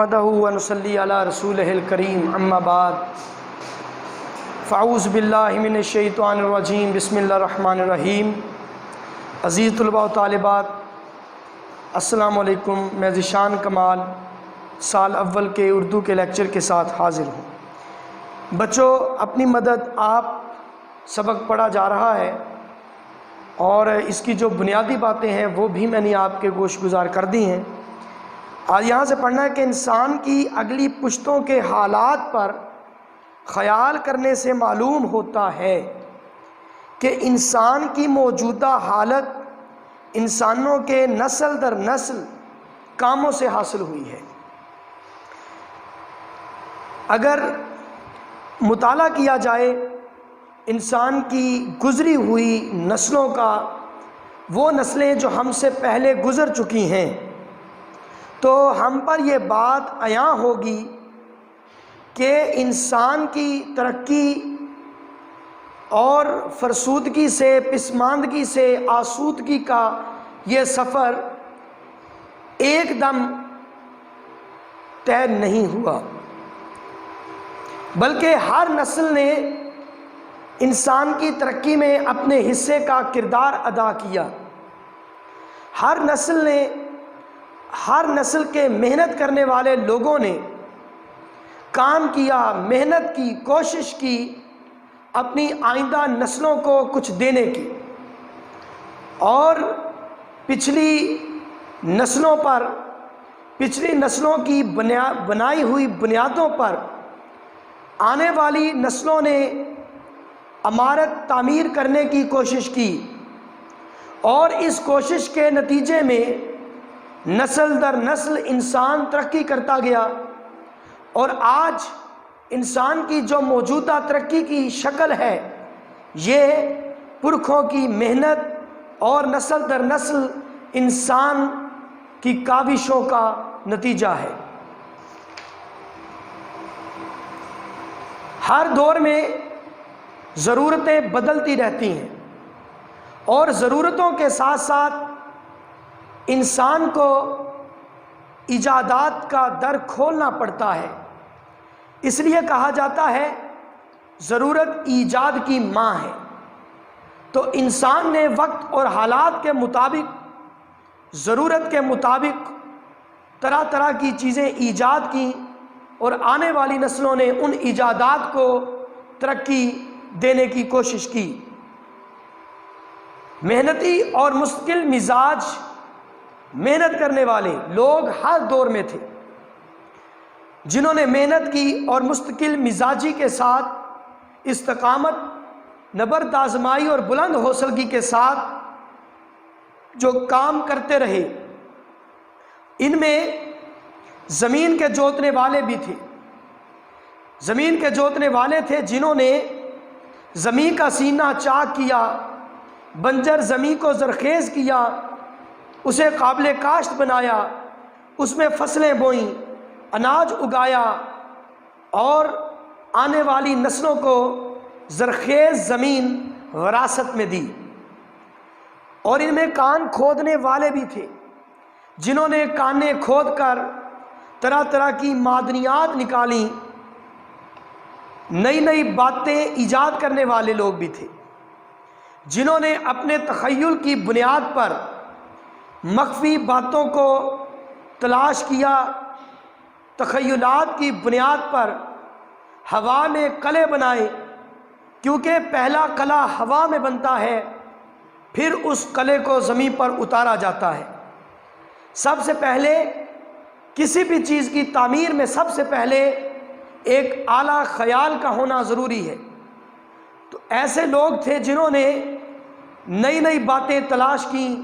نحمدہ ونصلی علی رسولہ الکریم اما بعد فاعوذ باللہ من الشیطان الرجیم بسم اللہ الرحمن الرحیم۔ عزیز طلباء و طالبات، السلام علیکم۔ میں ذیشان کمال سال اول کے اردو کے لیکچر کے ساتھ حاضر ہوں۔ بچوں، اپنی مدد آپ سبق پڑھا جا رہا ہے اور اس کی جو بنیادی باتیں ہیں وہ بھی میں نے آپ کے گوش گزار کر دی ہیں۔ آج یہاں سے پڑھنا ہے کہ انسان کی اگلی پشتوں کے حالات پر خیال کرنے سے معلوم ہوتا ہے کہ انسان کی موجودہ حالت انسانوں کے نسل در نسل کاموں سے حاصل ہوئی ہے۔ اگر مطالعہ کیا جائے انسان کی گزری ہوئی نسلوں کا، وہ نسلیں جو ہم سے پہلے گزر چکی ہیں، تو ہم پر یہ بات عیاں ہوگی کہ انسان کی ترقی اور فرسودگی سے، پسماندگی سے، آسودگی کا یہ سفر ایک دم طے نہیں ہوا، بلکہ ہر نسل نے انسان کی ترقی میں اپنے حصے کا کردار ادا کیا۔ ہر نسل کے محنت کرنے والے لوگوں نے کام کیا، محنت کی، کوشش کی اپنی آئندہ نسلوں کو کچھ دینے کی، اور پچھلی نسلوں کی بنائی ہوئی بنیادوں پر آنے والی نسلوں نے عمارت تعمیر کرنے کی کوشش کی، اور اس کوشش کے نتیجے میں نسل در نسل انسان ترقی کرتا گیا، اور آج انسان کی جو موجودہ ترقی کی شکل ہے یہ پرکھوں کی محنت اور نسل در نسل انسان کی کاوشوں کا نتیجہ ہے۔ ہر دور میں ضرورتیں بدلتی رہتی ہیں، اور ضرورتوں کے ساتھ ساتھ انسان کو ایجادات کا در کھولنا پڑتا ہے۔ اس لیے کہا جاتا ہے ضرورت ایجاد کی ماں ہے۔ تو انسان نے وقت اور حالات کے مطابق، ضرورت کے مطابق طرح طرح کی چیزیں ایجاد کی، اور آنے والی نسلوں نے ان ایجادات کو ترقی دینے کی کوشش کی۔ محنتی اور مستقل مزاج، محنت کرنے والے لوگ ہر دور میں تھے، جنہوں نے محنت کی اور مستقل مزاجی کے ساتھ استقامت، نبرد آزمائی اور بلند حوصلگی کے ساتھ جو کام کرتے رہے۔ ان میں زمین کے جوتنے والے بھی تھے، زمین کے جوتنے والے تھے جنہوں نے زمین کا سینہ چاک کیا، بنجر زمین کو زرخیز کیا، اسے قابل کاشت بنایا، اس میں فصلیں بوئیں، اناج اگایا، اور آنے والی نسلوں کو زرخیز زمین وراثت میں دی۔ اور ان میں کان کھودنے والے بھی تھے، جنہوں نے کانیں کھود کر طرح طرح کی معدنیات نکالیں، نئی نئی باتیں ایجاد کرنے والے لوگ بھی تھے، جنہوں نے اپنے تخیل کی بنیاد پر مخفی باتوں کو تلاش کیا، تخیلات کی بنیاد پر ہوا میں قلعے بنائے، کیونکہ پہلا قلعہ ہوا میں بنتا ہے، پھر اس قلعے کو زمین پر اتارا جاتا ہے۔ سب سے پہلے کسی بھی چیز کی تعمیر میں سب سے پہلے ایک اعلیٰ خیال کا ہونا ضروری ہے۔ تو ایسے لوگ تھے جنہوں نے نئی نئی باتیں تلاش کیں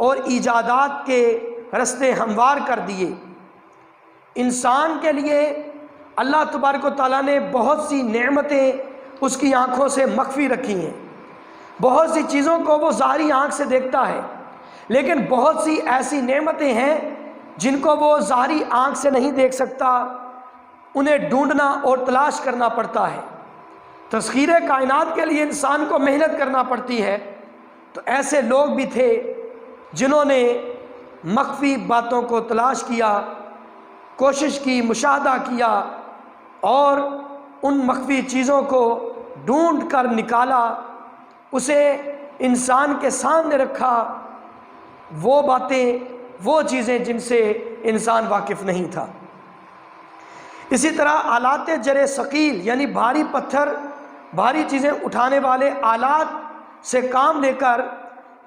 اور ایجادات کے رستے ہموار کر دیے۔ انسان کے لیے اللہ تبارک و تعالیٰ نے بہت سی نعمتیں اس کی آنکھوں سے مخفی رکھی ہیں۔ بہت سی چیزوں کو وہ ظاہری آنکھ سے دیکھتا ہے، لیکن بہت سی ایسی نعمتیں ہیں جن کو وہ ظاہری آنکھ سے نہیں دیکھ سکتا، انہیں ڈھونڈنا اور تلاش کرنا پڑتا ہے۔ تسخیر کائنات کے لیے انسان کو محنت کرنا پڑتی ہے۔ تو ایسے لوگ بھی تھے جنہوں نے مخفی باتوں کو تلاش کیا کوشش کی، مشاہدہ کیا اور ان مخفی چیزوں کو ڈھونڈ کر نکالا، اسے انسان کے سامنے رکھا، وہ باتیں، وہ چیزیں جن سے انسان واقف نہیں تھا۔ اسی طرح آلات جر ثقیل یعنی بھاری پتھر، بھاری چیزیں اٹھانے والے آلات سے کام لے کر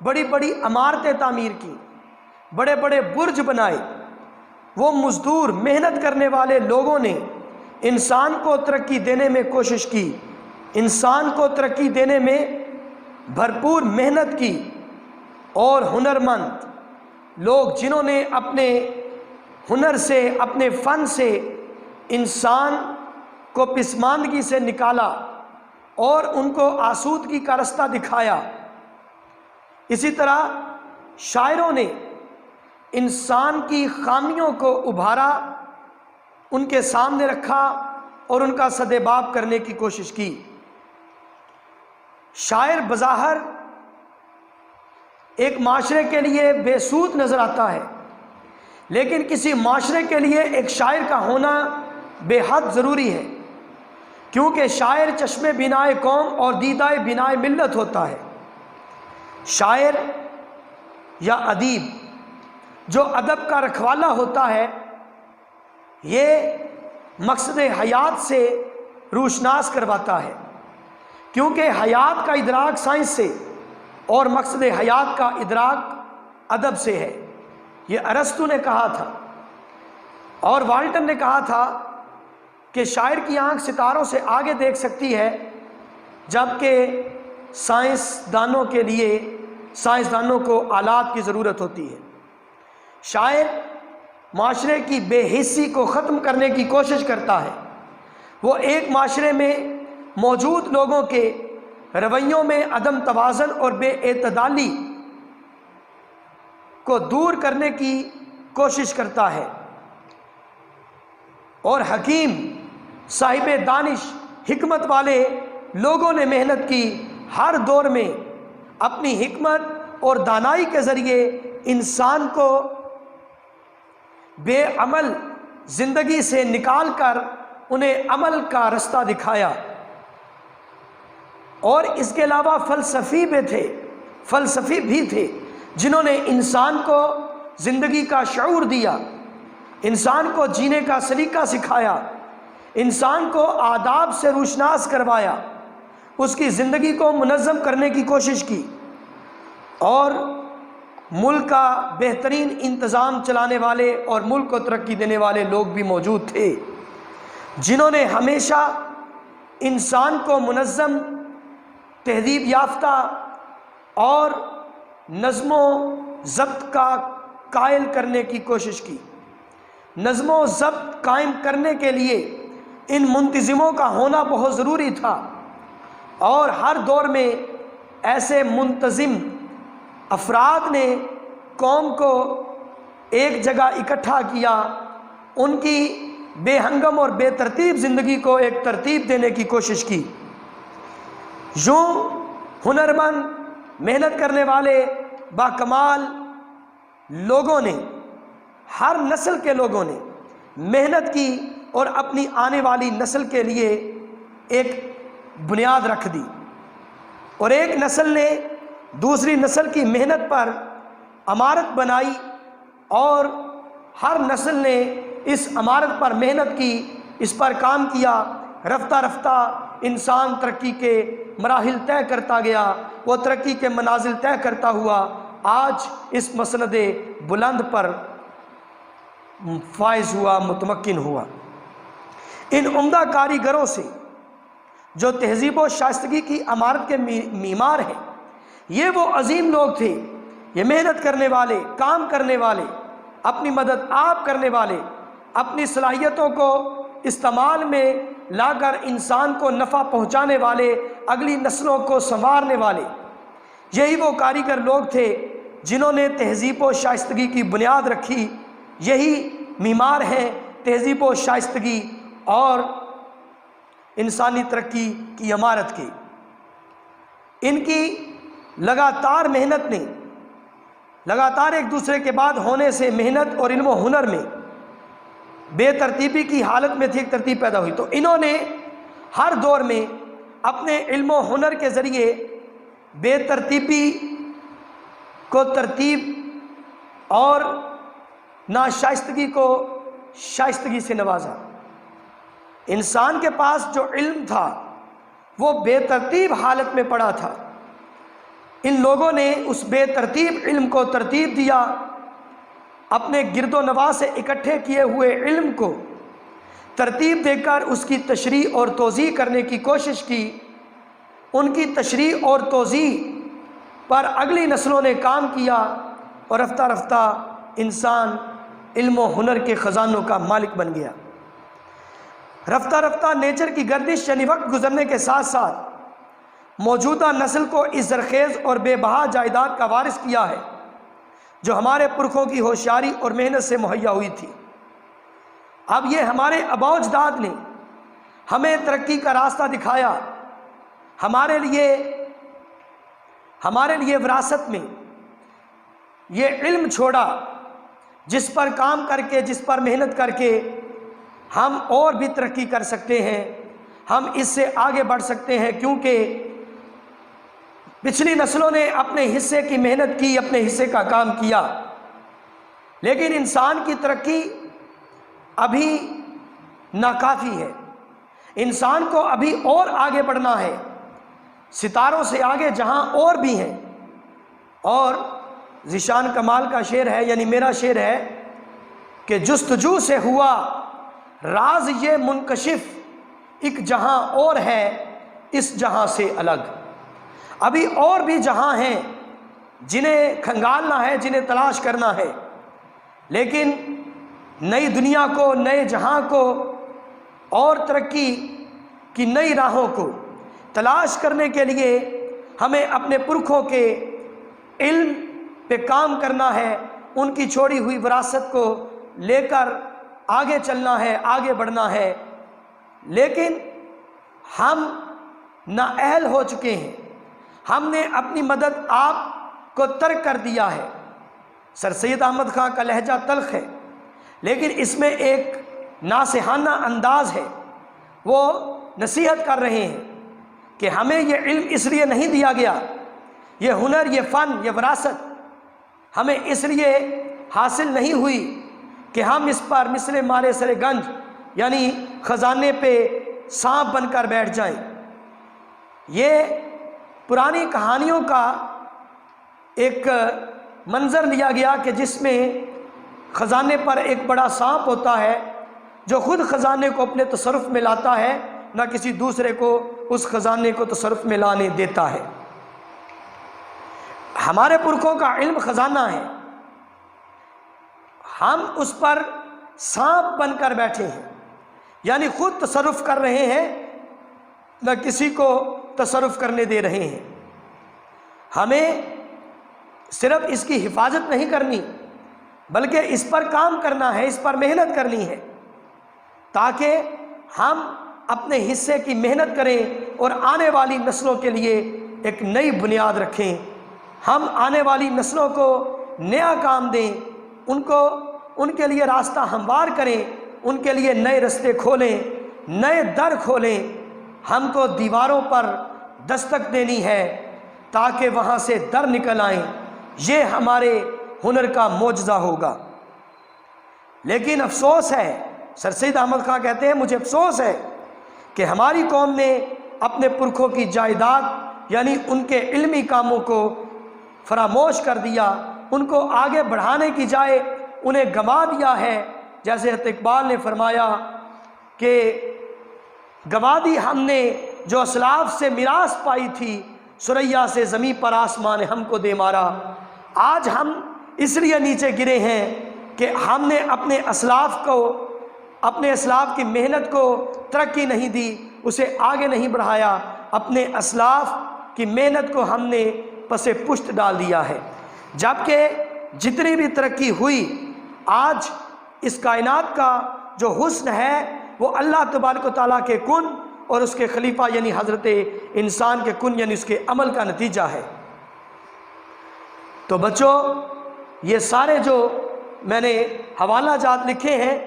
بڑی بڑی عمارتیں تعمیر کی، بڑے بڑے برج بنائے۔ وہ مزدور، محنت کرنے والے لوگوں نے انسان کو ترقی دینے میں کوشش کی، انسان کو ترقی دینے میں بھرپور محنت کی، اور ہنرمند لوگ جنہوں نے اپنے ہنر سے، اپنے فن سے انسان کو پسماندگی سے نکالا اور ان کو آسودگی کا رستہ دکھایا۔ اسی طرح شاعروں نے انسان کی خامیوں کو ابھارا، ان کے سامنے رکھا اور ان کا سدباب کرنے کی کوشش کی۔ شاعر بظاہر ایک معاشرے کے لیے بے سود نظر آتا ہے، لیکن کسی معاشرے کے لیے ایک شاعر کا ہونا بے حد ضروری ہے، کیونکہ شاعر چشم بینائے قوم اور دیدہ بینائے ملت ہوتا ہے۔ شاعر یا ادیب جو ادب کا رکھوالا ہوتا ہے، یہ مقصد حیات سے روشناس کرواتا ہے، کیونکہ حیات کا ادراک سائنس سے اور مقصد حیات کا ادراک ادب سے ہے۔ یہ ارسطو نے کہا تھا اور والٹن نے کہا تھا کہ شاعر کی آنکھ ستاروں سے آگے دیکھ سکتی ہے، جبکہ سائنسدانوں کو آلات کی ضرورت ہوتی ہے۔ شاعر معاشرے کی بے حسی کو ختم کرنے کی کوشش کرتا ہے، وہ ایک معاشرے میں موجود لوگوں کے رویوں میں عدم توازن اور بے اعتدالی کو دور کرنے کی کوشش کرتا ہے، اور حکیم، صاحب دانش، حکمت والے لوگوں نے محنت کی، ہر دور میں اپنی حکمت اور دانائی کے ذریعے انسان کو بے عمل زندگی سے نکال کر انہیں عمل کا رستہ دکھایا۔ اور اس کے علاوہ فلسفی بھی تھے جنہوں نے انسان کو زندگی کا شعور دیا، انسان کو جینے کا سلیقہ سکھایا، انسان کو آداب سے روشناس کروایا، اس کی زندگی کو منظم کرنے کی کوشش کی، اور ملک کا بہترین انتظام چلانے والے اور ملک کو ترقی دینے والے لوگ بھی موجود تھے، جنہوں نے ہمیشہ انسان کو منظم، تہذیب یافتہ اور نظم و ضبط کا قائل کرنے کی کوشش کی۔ نظم و ضبط قائم کرنے کے لیے ان منتظموں کا ہونا بہت ضروری تھا، اور ہر دور میں ایسے منتظم افراد نے قوم کو ایک جگہ اکٹھا کیا، ان کی بے ہنگم اور بے ترتیب زندگی کو ایک ترتیب دینے کی کوشش کی۔ یوں ہنرمند، محنت کرنے والے، باکمال لوگوں نے، ہر نسل کے لوگوں نے محنت کی اور اپنی آنے والی نسل کے لیے ایک بنیاد رکھ دی، اور ایک نسل نے دوسری نسل کی محنت پر عمارت بنائی، اور ہر نسل نے اس عمارت پر محنت کی، اس پر کام کیا۔ رفتہ رفتہ انسان ترقی کے مراحل طے کرتا گیا، وہ ترقی کے منازل طے کرتا ہوا آج اس مسند بلند پر فائز ہوا، متمکن ہوا۔ ان عمدہ کاریگروں سے جو تہذیب و شائستگی کی عمارت کے معمار ہیں، یہ وہ عظیم لوگ تھے، یہ محنت کرنے والے، کام کرنے والے، اپنی مدد آپ کرنے والے، اپنی صلاحیتوں کو استعمال میں لا کر انسان کو نفع پہنچانے والے، اگلی نسلوں کو سنوارنے والے۔ یہی وہ کاریگر لوگ تھے جنہوں نے تہذیب و شائستگی کی بنیاد رکھی، یہی معمار ہیں تہذیب و شائستگی اور انسانی ترقی کی عمارت کی۔ ان کی لگاتار محنت نے، لگاتار ایک دوسرے کے بعد ہونے سے محنت اور علم و ہنر میں بے ترتیبی کی حالت میں تھی، ایک ترتیب پیدا ہوئی۔ تو انہوں نے ہر دور میں اپنے علم و ہنر کے ذریعے بے ترتیبی کو ترتیب اور ناشائستگی کو شائستگی سے نوازا۔ انسان کے پاس جو علم تھا وہ بے ترتیب حالت میں پڑا تھا، ان لوگوں نے اس بے ترتیب علم کو ترتیب دیا، اپنے گرد و نواح سے اکٹھے کیے ہوئے علم کو ترتیب دے کر اس کی تشریح اور توضیح کرنے کی کوشش کی۔ ان کی تشریح اور توضیح پر اگلی نسلوں نے کام کیا اور رفتہ رفتہ انسان علم و ہنر کے خزانوں کا مالک بن گیا۔ رفتہ رفتہ نیچر کی گردش یعنی وقت گزرنے کے ساتھ ساتھ موجودہ نسل کو اس زرخیز اور بے بہا جائیداد کا وارث کیا ہے جو ہمارے پرکھوں کی ہوشیاری اور محنت سے مہیا ہوئی تھی۔ اب یہ ہمارے آباء و اجداد نے ہمیں ترقی کا راستہ دکھایا، ہمارے لیے وراثت میں یہ علم چھوڑا جس پر کام کر کے، جس پر محنت کر کے ہم اور بھی ترقی کر سکتے ہیں، ہم اس سے آگے بڑھ سکتے ہیں، کیونکہ پچھلی نسلوں نے اپنے حصے کی محنت کی، اپنے حصے کا کام کیا۔ لیکن انسان کی ترقی ابھی ناکافی ہے، انسان کو ابھی اور آگے بڑھنا ہے، ستاروں سے آگے جہاں اور بھی ہیں۔ اور ذیشان کمال کا شعر ہے، یعنی میرا شعر ہے کہ جستجو سے ہوا راز یہ منکشف، ایک جہاں اور ہے اس جہاں سے الگ۔ ابھی اور بھی جہاں ہیں جنہیں کھنگالنا ہے، جنہیں تلاش کرنا ہے، لیکن نئی دنیا کو، نئے جہاں کو اور ترقی کی نئی راہوں کو تلاش کرنے کے لیے ہمیں اپنے پرکھوں کے علم پہ کام کرنا ہے، ان کی چھوڑی ہوئی وراثت کو لے کر آگے چلنا ہے، آگے بڑھنا ہے۔ لیکن ہم نااہل ہو چکے ہیں، ہم نے اپنی مدد آپ کو ترک کر دیا ہے۔ سر سید احمد خان کا لہجہ تلخ ہے، لیکن اس میں ایک ناصحانہ انداز ہے۔ وہ نصیحت کر رہے ہیں کہ ہمیں یہ علم اس لیے نہیں دیا گیا، یہ ہنر، یہ فن، یہ وراثت ہمیں اس لیے حاصل نہیں ہوئی کہ ہم اس پر مثل مارے سر گنج یعنی خزانے پہ سانپ بن کر بیٹھ جائیں۔ یہ پرانی کہانیوں کا ایک منظر لیا گیا کہ جس میں خزانے پر ایک بڑا سانپ ہوتا ہے جو خود خزانے کو اپنے تصرف میں لاتا ہے، نہ کسی دوسرے کو اس خزانے کو تصرف میں لانے دیتا ہے۔ ہمارے پرکھوں کا علم خزانہ ہے، ہم اس پر سانپ بن کر بیٹھے ہیں، یعنی خود تصرف کر رہے ہیں، نہ کسی کو تصرف کرنے دے رہے ہیں۔ ہمیں صرف اس کی حفاظت نہیں کرنی بلکہ اس پر کام کرنا ہے، اس پر محنت کرنی ہے، تاکہ ہم اپنے حصے کی محنت کریں اور آنے والی نسلوں کے لیے ایک نئی بنیاد رکھیں۔ ہم آنے والی نسلوں کو نیا کام دیں، ان کے لیے راستہ ہموار کریں، ان کے لیے نئے رستے کھولیں، نئے در کھولیں۔ ہم کو دیواروں پر دستک دینی ہے تاکہ وہاں سے در نکل آئیں، یہ ہمارے ہنر کا معجزہ ہوگا۔ لیکن افسوس ہے، سر سید احمد خان کہتے ہیں مجھے افسوس ہے کہ ہماری قوم نے اپنے پرکھوں کی جائیداد یعنی ان کے علمی کاموں کو فراموش کر دیا، ان کو آگے بڑھانے کی جائے انہیں گنوا دیا ہے۔ جیسے حضرت اقبال نے فرمایا کہ گنوا دی ہم نے جو اسلاف سے میراث پائی تھی، ثریا سے زمیں پر آسمان نے ہم کو دے مارا۔ آج ہم اس لیے نیچے گرے ہیں کہ ہم نے اپنے اسلاف کی محنت کو ترقی نہیں دی، اسے آگے نہیں بڑھایا، اپنے اسلاف کی محنت کو ہم نے پس پشت ڈال دیا ہے۔ جبکہ جتنی بھی ترقی ہوئی، آج اس کائنات کا جو حسن ہے وہ اللہ تبارک و تعالیٰ کے کن اور اس کے خلیفہ یعنی حضرت انسان کے کن یعنی اس کے عمل کا نتیجہ ہے۔ تو بچوں، یہ سارے جو میں نے حوالہ جات لکھے ہیں،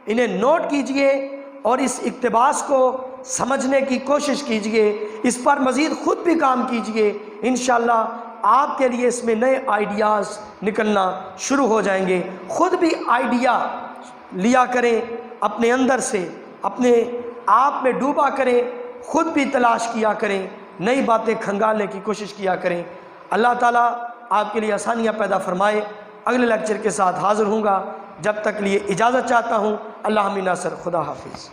انہیں نوٹ کیجئے اور اس اقتباس کو سمجھنے کی کوشش کیجئے، اس پر مزید خود بھی کام کیجئے، انشاءاللہ آپ کے لیے اس میں نئے آئیڈیاز نکلنا شروع ہو جائیں گے۔ خود بھی آئیڈیا لیا کریں، اپنے اندر سے اپنے آپ میں ڈوبا کریں، خود بھی تلاش کیا کریں، نئی باتیں کھنگالنے کی کوشش کیا کریں۔ اللہ تعالیٰ آپ کے لیے آسانیاں پیدا فرمائے۔ اگلے لیکچر کے ساتھ حاضر ہوں گا، جب تک لیے اجازت چاہتا ہوں۔ اللہ حافظ، خدا حافظ۔